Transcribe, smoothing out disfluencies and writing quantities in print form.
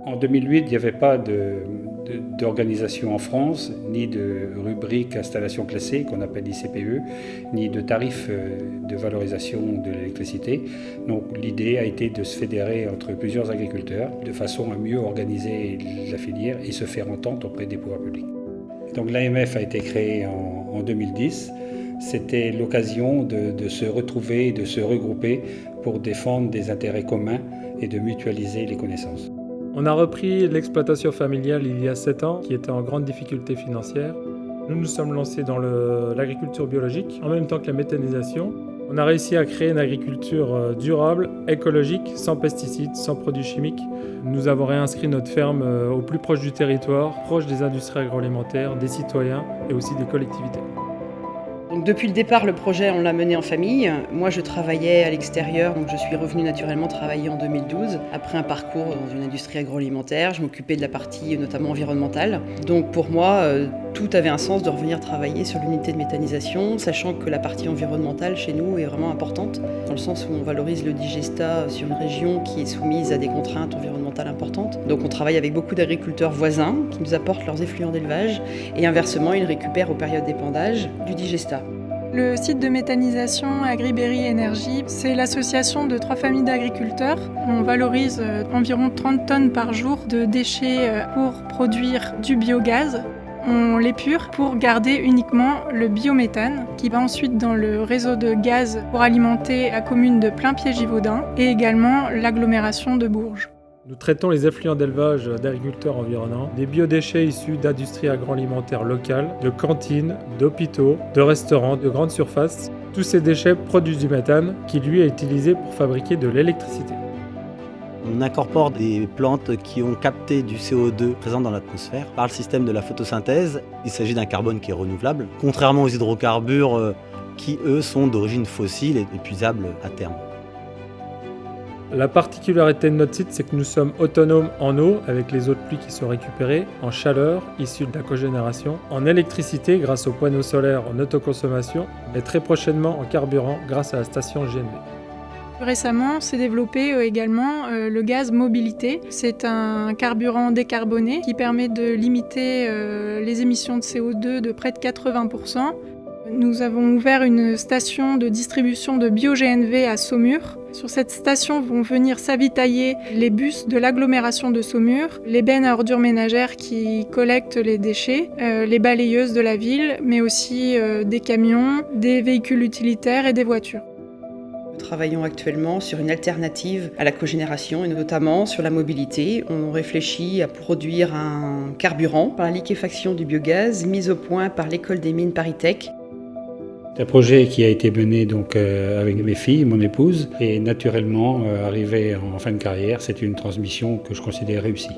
En 2008, il n'y avait pas d'organisation en France, ni de rubrique installation classée qu'on appelle ICPE, ni de tarifs de valorisation de l'électricité. Donc l'idée a été de se fédérer entre plusieurs agriculteurs de façon à mieux organiser la filière et se faire entendre auprès des pouvoirs publics. Donc l'AMF a été créée en 2010. C'était l'occasion de se retrouver, de se regrouper pour défendre des intérêts communs et de mutualiser les connaissances. On a repris l'exploitation familiale il y a 7 ans, qui était en grande difficulté financière. Nous nous sommes lancés dans l'agriculture biologique, en même temps que la méthanisation. On a réussi à créer une agriculture durable, écologique, sans pesticides, sans produits chimiques. Nous avons réinscrit notre ferme au plus proche du territoire, proche des industries agroalimentaires, des citoyens et aussi des collectivités. Donc depuis le départ, le projet, on l'a mené en famille. Moi, je travaillais à l'extérieur, donc je suis revenue naturellement travailler en 2012. Après un parcours dans une industrie agroalimentaire, je m'occupais de la partie notamment environnementale. Donc pour moi, tout avait un sens de revenir travailler sur l'unité de méthanisation, sachant que la partie environnementale chez nous est vraiment importante, dans le sens où on valorise le digestat sur une région qui est soumise à des contraintes environnementales importantes. Donc on travaille avec beaucoup d'agriculteurs voisins qui nous apportent leurs effluents d'élevage et inversement, ils récupèrent aux périodes d'épandage du digestat. Le site de méthanisation Agriberry Énergie, c'est l'association de 3 familles d'agriculteurs. On valorise environ 30 tonnes par jour de déchets pour produire du biogaz. On l'épure pour garder uniquement le biométhane qui va ensuite dans le réseau de gaz pour alimenter la commune de Plainpied-Givaudan et également l'agglomération de Bourges. Nous traitons les effluents d'élevage d'agriculteurs environnants, des biodéchets issus d'industries agroalimentaires locales, de cantines, d'hôpitaux, de restaurants, de grandes surfaces. Tous ces déchets produisent du méthane qui lui est utilisé pour fabriquer de l'électricité. On incorpore des plantes qui ont capté du CO2 présent dans l'atmosphère par le système de la photosynthèse. Il s'agit d'un carbone qui est renouvelable, contrairement aux hydrocarbures qui, eux, sont d'origine fossile et épuisables à terme. La particularité de notre site, c'est que nous sommes autonomes en eau, avec les eaux de pluie qui sont récupérées, en chaleur, issue de la cogénération, en électricité grâce aux panneaux solaires en autoconsommation, et très prochainement en carburant grâce à la station GNV. Récemment, s'est développé également le gaz mobilité. C'est un carburant décarboné qui permet de limiter les émissions de CO2 de près de 80%. Nous avons ouvert une station de distribution de bio-GNV à Saumur. Sur cette station vont venir s'avitailler les bus de l'agglomération de Saumur, les bennes à ordures ménagères qui collectent les déchets, les balayeuses de la ville, mais aussi des camions, des véhicules utilitaires et des voitures. Nous travaillons actuellement sur une alternative à la cogénération et notamment sur la mobilité. On réfléchit à produire un carburant par la liquéfaction du biogaz mis au point par l'école des mines ParisTech. C'est un projet qui a été mené donc, avec mes filles, mon épouse, et naturellement, arrivé en fin de carrière, c'est une transmission que je considère réussie.